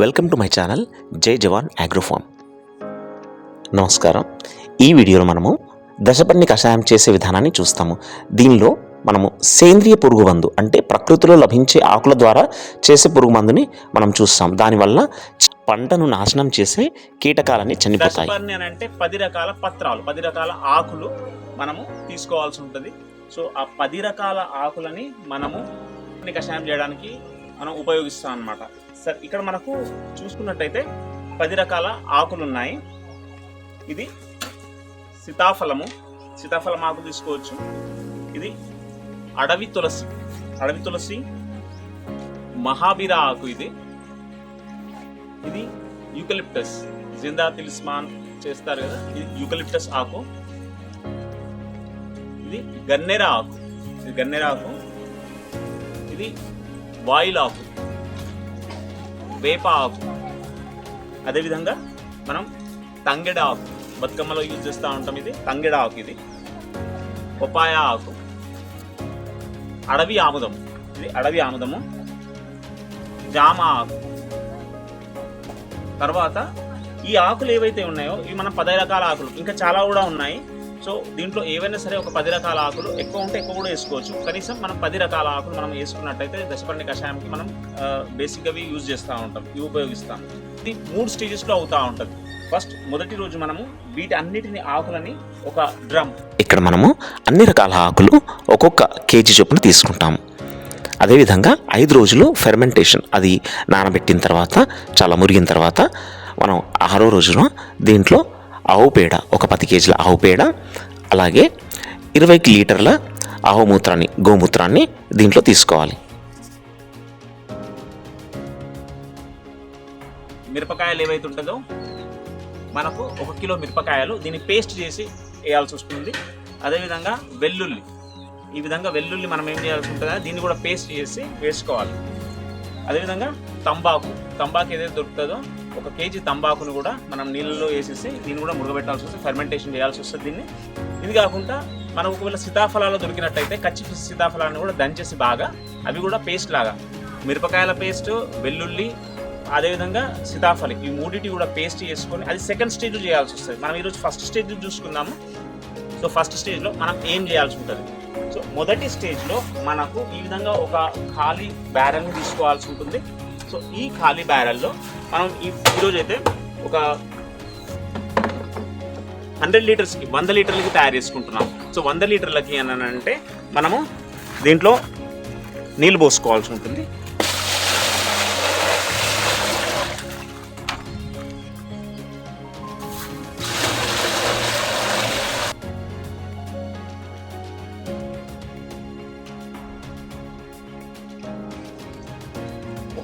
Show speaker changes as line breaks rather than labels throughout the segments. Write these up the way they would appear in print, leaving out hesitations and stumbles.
Welcome to my channel జై జవాన్ అగ్రోఫార్మ్. నమస్కారం. ఈ వీడియోలో మనము దశపర్ణి కషాయం చేసే విధానాన్ని చూస్తాము. దీనిలో మనము సేంద్రియ పురుగు మందు అంటే ప్రకృతిలో లభించే ఆకుల ద్వారా చేసే పురుగు మందుని మనం చూస్తాం. దానివల్ల పంటను నాశనం చేసే కీటకాలన్నీ చనిపోతాయి.
దశపర్ణి అని అంటే 10 రకాల పత్రాలు, 10 రకాల ఆకులు మనము తీసుకోవాల్సి ఉంటుంది. సో ఆ 10 రకాల ఆకులని మనము కషాయం చేయడానికి మనం ఉపయోగిస్తాం అన్నమాట. సరే, ఇక్కడ మనకు చూసుకున్నట్టయితే 10 రకాల ఆకులు ఉన్నాయి. ఇది సీతాఫలం ఆకు తీసుకోవచ్చు. ఇది అడవి తులసి, మహాబీర ఆకు, ఇది యూకలిప్టస్, జిందా తిలిస్మాన్ చేస్తారు కదా, ఇది యూకలిప్టస్ ఆకు. ఇది గన్నేర ఆకు, ఇది వాయిల్ ఆకు, వేప ఆకు. అదేవిధంగా మనం తంగెడ ఆకు, బతుకమ్మలో యూజ్ చేస్తూ ఉంటాం. ఇది తంగెడ ఆకు, ఇది పపాయ ఆకు, అడవి ఆముదము, జామ ఆకు. తర్వాత ఈ ఆకులు ఏవైతే ఉన్నాయో ఇవి మనం 10 రకాల ఆకులు, ఇంకా చాలా కూడా ఉన్నాయి. సో దీంట్లో ఏవైనా సరే ఒక 10 రకాల ఆకులు, ఎక్కువ ఉంటే ఎక్కువ కూడా వేసుకోవచ్చు. కనీసం మనం 10 రకాల ఆకులు మనం వేసుకున్నట్టయితే దశపర్ణి కషాయంకి మనం బేసిక్గా యూజ్ చేస్తూ ఉంటాం, ఇవి ఉపయోగిస్తాం. ఇది 3 స్టేజెస్లో అవుతూ ఉంటుంది. ఫస్ట్ మొదటి రోజు మనము వీటి అన్నిటిని ఆకులని ఒక డ్రమ్,
ఇక్కడ మనము అన్ని రకాల ఆకులు ఒక్కొక్క కేజీ చొప్పున తీసుకుంటాము. అదేవిధంగా 5 రోజులు ఫెర్మెంటేషన్, అది నానబెట్టిన తర్వాత చాలా మురిగిన తర్వాత మనం 6వ రోజున దీంట్లో ఆవు పేడ, ఒక 10 కేజీల ఆవు పేడ, అలాగే 20 లీటర్ల గోమూత్రాన్ని దీంట్లో తీసుకోవాలి.
మిరపకాయలు ఏవైతే ఉంటుందో మనకు 1 కిలో మిరపకాయలు దీన్ని పేస్ట్ చేసి వేయాల్సి వస్తుంది. అదేవిధంగా వెల్లుల్లి, ఈ విధంగా వెల్లుల్లి మనం ఏం చేయాల్సి ఉంటుందో దీన్ని కూడా పేస్ట్ చేసి వేసుకోవాలి. అదేవిధంగా తంబాకు ఏదైతే దొరుకుతుందో 1 కేజీ తంబాకును కూడా మనం నీళ్ళలో వేసేసి దీన్ని కూడా మురగబెట్టాల్సి వస్తుంది, ఫెర్మెంటేషన్ చేయాల్సి వస్తుంది దీన్ని. ఇది కాకుండా మనం ఒకవేళ సీతాఫలాలు దొరికినట్టయితే కచ్చి సీతాఫలాన్ని కూడా దంచేసి బాగా అవి కూడా పేస్ట్ లాగా, మిరపకాయల పేస్ట్, వెల్లుల్లి, అదేవిధంగా సీతాఫలం, ఈ మూడింటి కూడా పేస్ట్ చేసుకొని అది సెకండ్ స్టేజ్ చేయాల్సి వస్తుంది. మనం ఈరోజు ఫస్ట్ స్టేజ్ చూసుకుందాము. సో ఫస్ట్ స్టేజ్లో మనం ఏం చేయాల్సి ఉంటుంది? సో మొదటి స్టేజ్లో మనకు ఈ విధంగా ఒక ఖాళీ బ్యారెల్ని తీసుకోవాల్సి ఉంటుంది. సో ఈ ఖాళీ బ్యారెల్లో మనం ఈరోజు అయితే ఒక 100 లీటర్స్కి 100 లీటర్లకి తయారు చేసుకుంటున్నాం. సో 100 లీటర్లకి అని అంటే మనము దీంట్లో నీళ్ళు పోసుకోవాల్సి ఉంటుంది.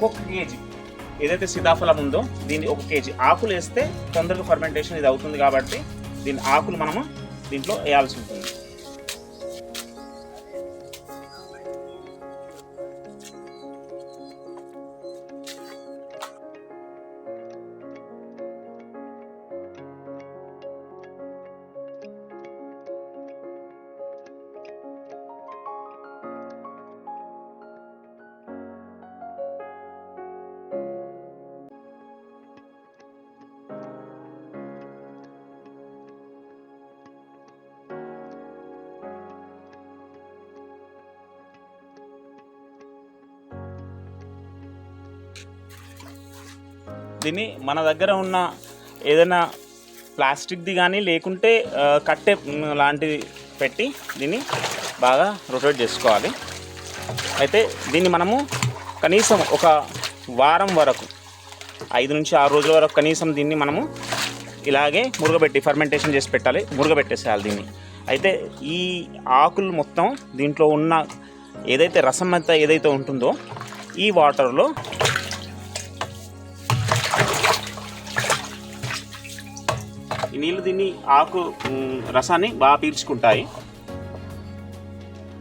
ఒక్కొక్క కేజీ ఏదైతే సీతాఫలం ఉందో దీన్ని 1 కేజీ ఆకులు వేస్తే తొందరగా ఫర్మెంటేషన్ ఇది అవుతుంది కాబట్టి దీని ఆకులు మనము దీంట్లో వేయాల్సి ఉంటుంది. దీన్ని మన దగ్గర ఉన్న ఏదైనా ప్లాస్టిక్ది కానీ లేకుంటే కట్టె లాంటిది పెట్టి దీన్ని బాగా రొటేట్ చేసుకోవాలి. అయితే దీన్ని మనము కనీసం ఒక వారం వరకు 5 నుంచి 6 రోజుల వరకు కనీసం దీన్ని మనము ఇలాగే మురగబెట్టి ఫర్మెంటేషన్ చేసి పెట్టాలి, మురగబెట్టేసేయాలి దీన్ని. అయితే ఈ ఆకులు మొత్తం దీంట్లో ఉన్న ఏదైతే రసం అంతా ఏదైతే ఉంటుందో ఈ వాటర్లో ఈ నీళ్ళు దీన్ని ఆకు రసాన్ని బాగా పీల్చుకుంటాయి.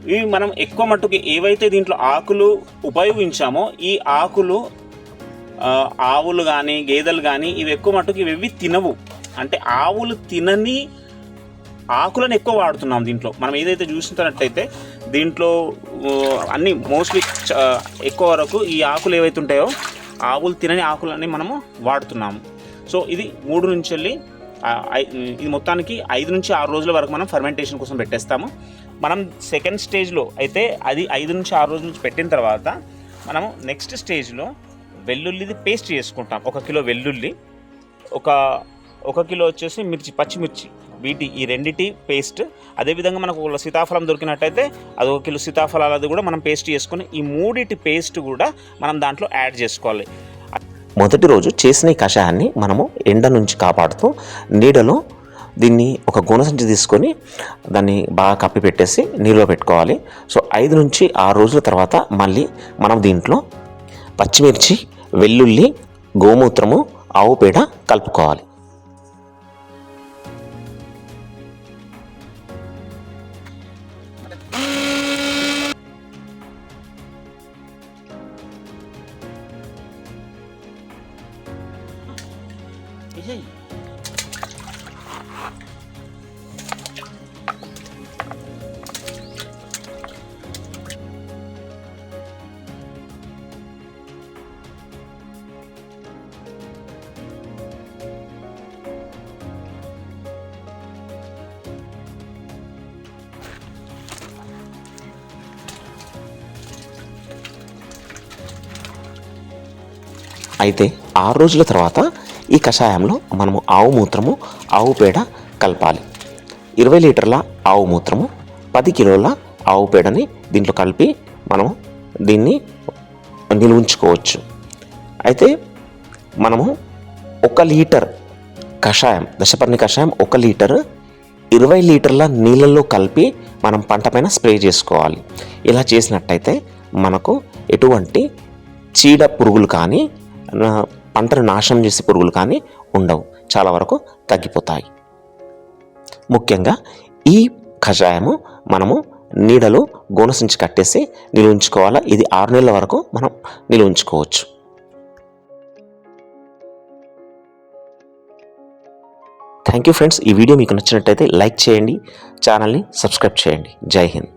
ఇవి మనం ఎక్కువ మట్టుకి ఏవైతే దీంట్లో ఆకులు ఉపయోగించామో ఈ ఆకులు ఆవులు కానీ గేదెలు కానీ ఇవి ఎక్కువ మట్టుకి ఇవి తినవు. అంటే ఆవులు తినని ఆకులను ఎక్కువ వాడుతున్నాం దీంట్లో. మనం ఏదైతే చూసినట్టయితే దీంట్లో అన్ని మోస్ట్లీ ఎక్కువ వరకు ఈ ఆకులు ఏవైతే ఉంటాయో ఆవులు తినని ఆకులని మనము వాడుతున్నాము. సో ఇది 3 నుంచి వెళ్ళి ఇది మొత్తానికి 5 నుంచి 6 రోజుల వరకు మనం ఫర్మెంటేషన్ కోసం పెట్టేస్తాము. మనం సెకండ్ స్టేజ్లో అయితే అది 5 నుంచి 6 రోజుల నుంచి పెట్టిన తర్వాత మనము నెక్స్ట్ స్టేజ్లో వెల్లుల్లిది పేస్ట్ చేసుకుంటాం. 1 కిలో వెల్లుల్లి, ఒక కిలో వచ్చేసి పచ్చిమిర్చి, ఈ రెండిటి పేస్ట్. అదేవిధంగా మనకు ఒక సీతాఫలం దొరికినట్టయితే అది 1 కిలో సీతాఫలాలది కూడా మనం పేస్ట్ చేసుకొని ఈ 3 పేస్ట్ కూడా మనం దాంట్లో యాడ్ చేసుకోవాలి.
మొదటి రోజు చేసిన ఈ కషాయాన్ని మనము ఎండ నుంచి కాపాడుతూ నీడలో దీన్ని ఒక గోనె సంచి తీసుకొని దాన్ని బాగా కప్పి పెట్టేసి నీళ్ళలో పెట్టుకోవాలి. సో 5 నుంచి 6 రోజుల తర్వాత మళ్ళీ మనం దీంట్లో పచ్చిమిర్చి, వెల్లుల్లి, గోమూత్రము, ఆవు పేడ కలుపుకోవాలి. అయితే 6 రోజుల తర్వాత ఈ కషాయంలో మనము ఆవు మూత్రము, ఆవు పేడ కలపాలి. 20 లీటర్ల ఆవు మూత్రము, 10 కిలోల ఆవు పేడని దీంట్లో కలిపి మనము దీన్ని నిల్వుంచుకోవచ్చు. అయితే మనము 1 లీటర్ కషాయం, దశపర్ణి కషాయం 1 లీటర్ 20 లీటర్ల నీళ్ళల్లో కలిపి మనం పంట పైన స్ప్రే చేసుకోవాలి. ఇలా చేసినట్టయితే మనకు ఎటువంటి చీడ పురుగులు కానీ పంటను నాశనం చేసే పురుగులు కానీ ఉండవు, చాలా వరకు తగ్గిపోతాయి. ముఖ్యంగా ఈ కషాయము మనము నీడలో గోనె సంచి కట్టేసి నిల్వ ఉంచుకోవాలి. ఇది 6 నెలల వరకు మనం నిల్వ ఉంచుకోవచ్చు. Thank you friends. ఈ వీడియో మీకు నచ్చినట్టయితే లైక్ చేయండి, ఛానల్ని సబ్స్క్రైబ్ చేయండి. జై హింద్.